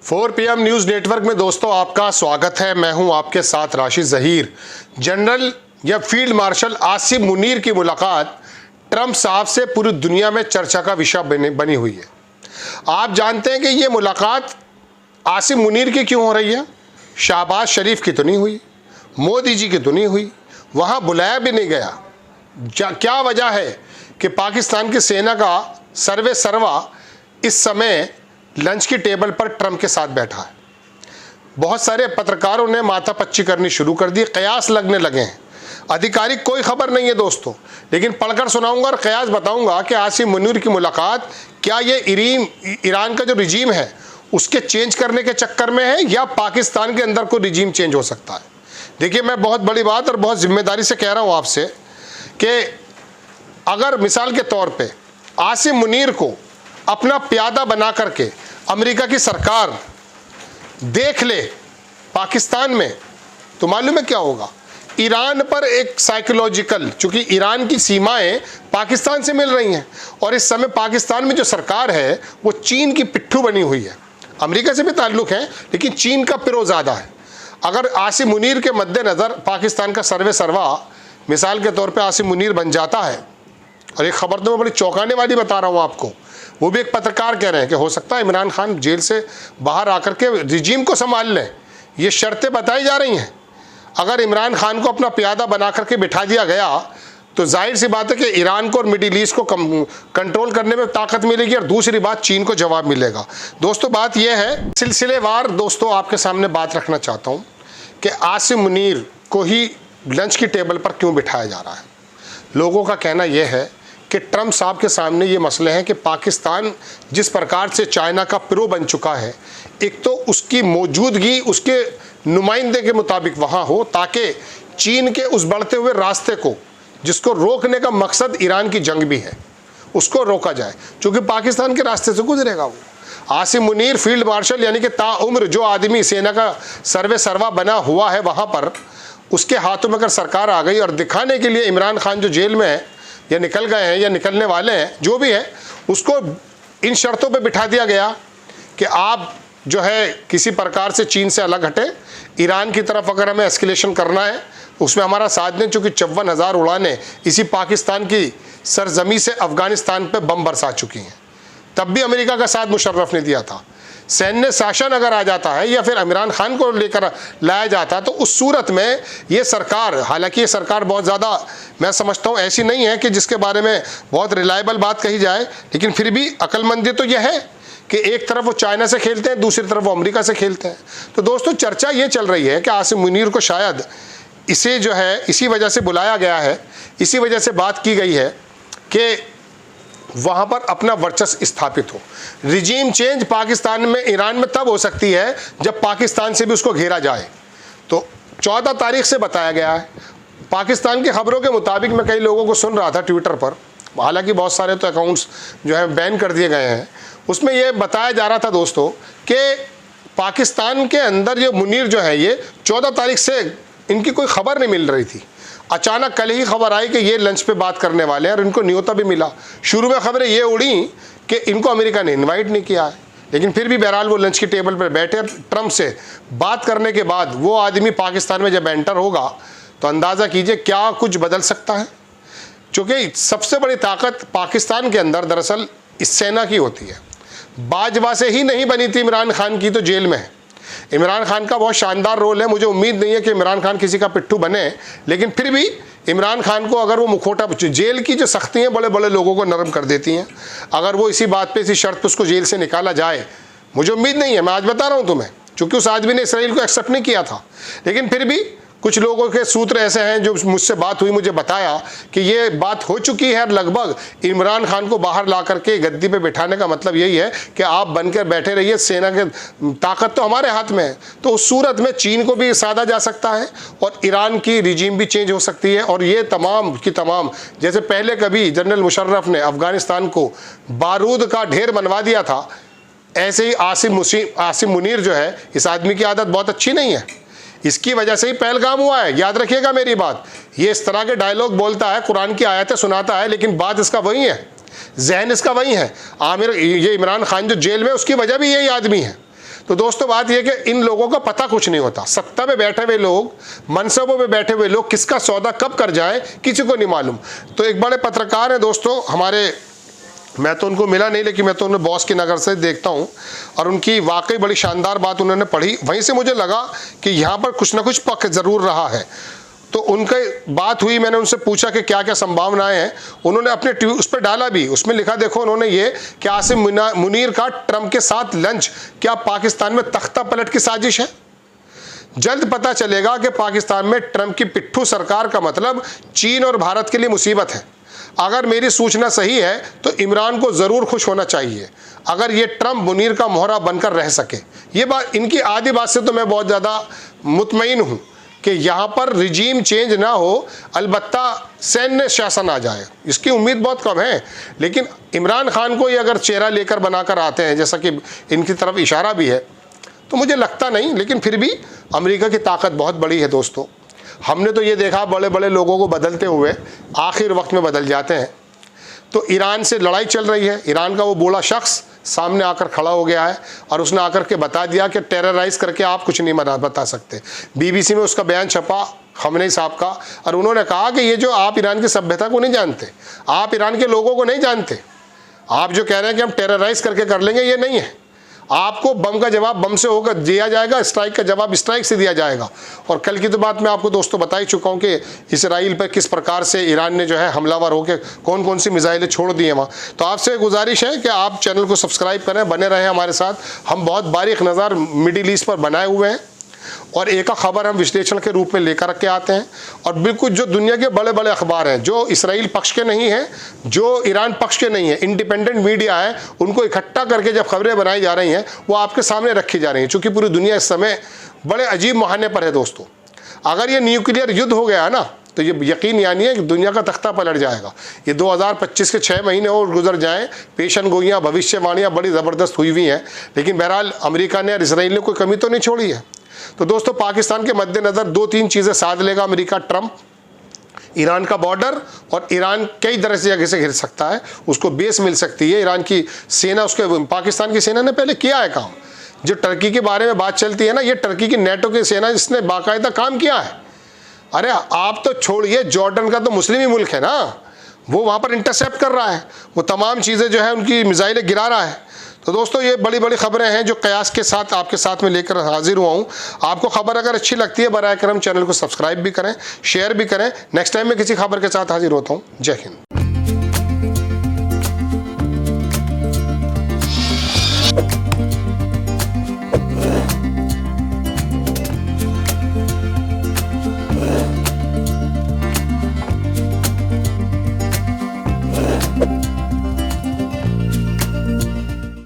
4 PM news network में दोस्तों आपका स्वागत है। मैं हूं आपके साथ राशिद ज़हीर। जनरल या फील्ड मार्शल आसिम मुनीर की मुलाकात ट्रंप साहब से पूरी दुनिया में चर्चा का विषय बनी हुई है। आप जानते हैं कि ये मुलाकात आसिम मुनीर की क्यों हो रही है? शहबाज शरीफ की तो नहीं हुई, मोदी जी की तो नहीं हुई, वहाँ बुलाया भी नहीं गया। क्या वजह है कि पाकिस्तान की सेना का सर्वे सर्वा इस समय लंच की टेबल पर ट्रंप के साथ बैठा है। बहुत सारे पत्रकारों ने माथापच्ची करनी शुरू कर दी, कयास लगने लगे हैं। आधिकारिक कोई खबर नहीं है दोस्तों, लेकिन पढ़कर सुनाऊंगा और कयास बताऊंगा कि आसिम मुनीर की मुलाकात क्या ये ईरान का जो रिजीम है उसके चेंज करने के चक्कर में है या पाकिस्तान के अंदर कोई रिजीम चेंज हो सकता है। देखिए, मैं बहुत बड़ी बात और बहुत जिम्मेदारी से कह रहा हूँ आपसे कि अगर मिसाल के तौर पे आसिम मुनीर को अपना प्यादा बना करके अमेरिका की सरकार देख ले पाकिस्तान में, तो मालूम है क्या होगा? ईरान पर एक साइकोलॉजिकल, चूंकि ईरान की सीमाएं पाकिस्तान से मिल रही हैं और इस समय पाकिस्तान में जो सरकार है वो चीन की पिट्ठू बनी हुई है। अमेरिका से भी ताल्लुक है लेकिन चीन का पिरो ज़्यादा है। अगर आसिम मुनीर के मद्देनज़र पाकिस्तान का सर्वे सर्वा मिसाल के तौर पर आसिम मुनीर बन जाता है, और एक खबर तो मैं बड़ी चौंकाने वाली बता रहा हूँ आपको, वो भी एक पत्रकार कह रहे हैं कि हो सकता है इमरान खान जेल से बाहर आकर के रिजीम को संभाल लें। ये शर्तें बताई जा रही हैं। अगर इमरान खान को अपना प्यादा बना करके बिठा दिया गया तो जाहिर सी बात है कि ईरान को और मिडिल ईस्ट को कंट्रोल करने में ताकत मिलेगी और दूसरी बात चीन को जवाब मिलेगा। दोस्तों, बात यह है, सिलसिलेवार दोस्तों आपके सामने बात रखना चाहता हूँ कि आसिम मुनीर को ही लंच की टेबल पर क्यों बिठाया जा रहा है। लोगों का कहना यह है कि ट्रंप साहब के सामने ये मसले हैं कि पाकिस्तान जिस प्रकार से चाइना का पिरो बन चुका है, एक तो उसकी मौजूदगी उसके नुमाइंदे के मुताबिक वहाँ हो ताकि चीन के उस बढ़ते हुए रास्ते को, जिसको रोकने का मकसद ईरान की जंग भी है, उसको रोका जाए, क्योंकि पाकिस्तान के रास्ते से गुजरेगा वो। आसिम मुनीर फील्ड मार्शल यानी कि ताउम्र जो आदमी सेना का सर्वे सर्वा बना हुआ है, वहाँ पर उसके हाथों में अगर सरकार आ गई और दिखाने के लिए इमरान खान जो जेल में है या निकल गए हैं या निकलने वाले हैं, जो भी है, उसको इन शर्तों पे बिठा दिया गया कि आप जो है किसी प्रकार से चीन से अलग हटे, ईरान की तरफ अगर हमें एस्केलेशन करना है उसमें हमारा साथ दें, चूँकि 54,000 उड़ानें इसी पाकिस्तान की सरजमी से अफ़गानिस्तान पे बम बरसा चुकी हैं। तब भी अमेरिका का साथ मुशर्रफ ने दिया था। सैन्य शासन अगर आ जाता है या फिर इमरान खान को लेकर लाया जाता है तो उस सूरत में ये सरकार, हालांकि ये सरकार बहुत ज़्यादा मैं समझता हूँ ऐसी नहीं है कि जिसके बारे में बहुत रिलायबल बात कही जाए, लेकिन फिर भी अक्लमंदी तो यह है कि एक तरफ वो चाइना से खेलते हैं, दूसरी तरफ वो अमेरिका से खेलते हैं। तो दोस्तों, चर्चा ये चल रही है कि आसिम मुनीर को शायद इसे जो है इसी वजह से बुलाया गया है, इसी वजह से बात की गई है कि वहाँ पर अपना वर्चस्व स्थापित हो। रिजीम चेंज पाकिस्तान में, ईरान में तब हो सकती है जब पाकिस्तान से भी उसको घेरा जाए। तो 14 तारीख से बताया गया है। पाकिस्तान की खबरों के मुताबिक मैं कई लोगों को सुन रहा था ट्विटर पर, हालांकि बहुत सारे तो अकाउंट्स जो है बैन कर दिए गए हैं, उसमें यह बताया जा रहा था दोस्तों कि पाकिस्तान के अंदर ये मुनीर जो है ये 14 तारीख से इनकी कोई खबर नहीं मिल रही थी। अचानक कल ही खबर आई कि ये लंच पे बात करने वाले हैं और इनको न्योता भी मिला। शुरू में खबरें ये उड़ी कि इनको अमेरिका ने इनवाइट नहीं किया है, लेकिन फिर भी बहरहाल वो लंच की टेबल पर बैठे। ट्रंप से बात करने के बाद वो आदमी पाकिस्तान में जब एंटर होगा तो अंदाज़ा कीजिए क्या कुछ बदल सकता है। क्योंकि सबसे बड़ी ताकत पाकिस्तान के अंदर दरअसल इस सेना की होती है। बाजवा से ही नहीं बनी थी इमरान खान की, तो जेल में है। इमरान खान का बहुत शानदार रोल है। मुझे उम्मीद नहीं है कि इमरान खान किसी का पिट्ठू बने, लेकिन फिर भी इमरान खान को अगर वो मुखौटा, जेल की जो सख्ती हैं बड़े बड़े लोगों को नरम कर देती हैं, अगर वो इसी बात पे, इसी शर्त पे उसको जेल से निकाला जाए, मुझे उम्मीद नहीं है। मैं आज बता रहा हूँ तुम्हें, क्योंकि उस आदमी ने इसराइल को एक्सेप्ट नहीं किया था, लेकिन फिर भी कुछ लोगों के सूत्र ऐसे हैं जो मुझसे बात हुई, मुझे बताया कि ये बात हो चुकी है। लगभग इमरान खान को बाहर ला करके गद्दी पे बिठाने का मतलब यही है कि आप बनकर बैठे रहिए, सेना के ताकत तो हमारे हाथ में है। तो उस सूरत में चीन को भी साधा जा सकता है और ईरान की रिजीम भी चेंज हो सकती है। और ये तमाम की तमाम, जैसे पहले कभी जनरल मुशर्रफ ने अफ़गानिस्तान को बारूद का ढेर बनवा दिया था, ऐसे ही आसिम मुनीर जो है, इस आदमी की आदत बहुत अच्छी नहीं है, इसकी वजह से ही पहलगाम हुआ है। याद रखिएगा मेरी बात। ये इस तरह के डायलॉग बोलता है, कुरान की आयतें सुनाता है, लेकिन बात इसका वही है, जहन इसका वही है। ये इमरान खान जो जेल में, उसकी वजह भी यही आदमी है। तो दोस्तों बात यह कि इन लोगों का पता कुछ नहीं होता। सत्ता में बैठे हुए लोग, मनसबों में बैठे हुए लोग किसका सौदा कब कर जाए किसी को नहीं मालूम। तो एक बड़े पत्रकार हैं दोस्तों हमारे, मैं तो उनको मिला नहीं लेकिन मैं तो उन्हें बॉस की नज़र से देखता हूँ, और उनकी वाकई बड़ी शानदार बात उन्होंने पढ़ी। वहीं से मुझे लगा कि यहाँ पर कुछ ना कुछ पक्ष ज़रूर रहा है। तो उनकी बात हुई, मैंने उनसे पूछा कि क्या क्या संभावनाएं हैं। उन्होंने अपने उस पर डाला भी, उसमें लिखा देखो उन्होंने ये कि आसिम मुनीर का ट्रंप के साथ लंच क्या पाकिस्तान में तख्ता पलट की साजिश है। जल्द पता चलेगा कि पाकिस्तान में ट्रंप की पिट्ठू सरकार का मतलब चीन और भारत के लिए मुसीबत है। अगर मेरी सूचना सही है तो इमरान को ज़रूर खुश होना चाहिए अगर ये ट्रंप मुनीर का मोहरा बनकर रह सके। ये बात, इनकी आधी बात से तो मैं बहुत ज़्यादा मुतमईन हूँ कि यहाँ पर रिजीम चेंज ना हो, अलबत्ता सैन्य शासन आ जाए, इसकी उम्मीद बहुत कम है। लेकिन इमरान खान को ये अगर चेहरा लेकर बनाकर आते हैं, जैसा कि इनकी तरफ इशारा भी है, तो मुझे लगता नहीं। लेकिन फिर भी अमेरिका की ताकत बहुत बड़ी है दोस्तों। हमने तो ये देखा बड़े बड़े लोगों को बदलते हुए आखिर वक्त में बदल जाते हैं। तो ईरान से लड़ाई चल रही है, ईरान का वो बूढ़ा शख्स सामने आकर खड़ा हो गया है और उसने आकर के बता दिया कि टेरराइज करके आप कुछ नहीं बता सकते। बीबीसी में उसका बयान छपा खमनेई साहब का, और उन्होंने कहा कि ये जो आप ईरान की सभ्यता को नहीं जानते, आप ईरान के लोगों को नहीं जानते, आप जो कह रहे हैं कि हम टेरराइज करके कर लेंगे, ये नहीं है। आपको बम का जवाब बम से होकर दिया जाएगा, स्ट्राइक का जवाब स्ट्राइक से दिया जाएगा। और कल की तो बात मैं आपको दोस्तों बता ही चुका हूँ कि इसराइल पर किस प्रकार से ईरान ने जो है हमलावर होकर कौन कौन सी मिसाइलें छोड़ दी हैं वहाँ। तो आपसे गुजारिश है कि आप चैनल को सब्सक्राइब करें, बने रहें हमारे साथ। हम बहुत बारीक नज़र मिडिल ईस्ट पर बनाए हुए हैं और एक खबर हम विश्लेषण के रूप में लेकर के आते हैं। और बिल्कुल जो दुनिया के बड़े बड़े अखबार हैं, जो इसराइल पक्ष के नहीं हैं, जो ईरान पक्ष के नहीं हैं, इंडिपेंडेंट मीडिया है, उनको इकट्ठा करके जब खबरें बनाई जा रही हैं वो आपके सामने रखी जा रही हैं। चूँकि पूरी दुनिया इस समय बड़े अजीब मुहाने पर है दोस्तों। अगर ये न्यूक्लियर युद्ध हो गया ना तो ये यकीन यानी है कि दुनिया का तख्ता पलट जाएगा। ये 2025 के 6 महीने और गुजर जाएं, पेशन गोइयाँ भविष्यवाणियाँ बड़ी ज़बरदस्त हुई हैं, लेकिन बहरहाल अमेरिका ने और इसराइल ने कोई कमी तो नहीं छोड़ी है। तो दोस्तों तीन के मद्देनज़र 2-3 चीज़ें साध लेगा अमेरिका। ट्रंप ईरान का बॉर्डर, और ईरान कई तरह से जगह से घिर सकता है, उसको बेस मिल सकती है। ईरान की सेना, उसके पाकिस्तान की सेना ने पहले किया है काम। जो टर्की के बारे में बात चलती है ना, ये टर्की की नेटो की सेना, इसने बाकायदा काम किया है। अरे आप तो छोड़िए, जॉर्डन का तो मुस्लिम ही मुल्क है ना, वो वहाँ पर इंटरसेप्ट कर रहा है, वो तमाम चीज़ें जो है उनकी मिसाइलें गिरा रहा है। तो दोस्तों ये बड़ी बड़ी खबरें हैं जो कयास के साथ आपके साथ में लेकर हाजिर हुआ हूँ। आपको खबर अगर अच्छी लगती है बराए करम चैनल को सब्सक्राइब भी करें, शेयर भी करें। नेक्स्ट टाइम मैं किसी खबर के साथ हाजिर होता हूँ। जय हिंद।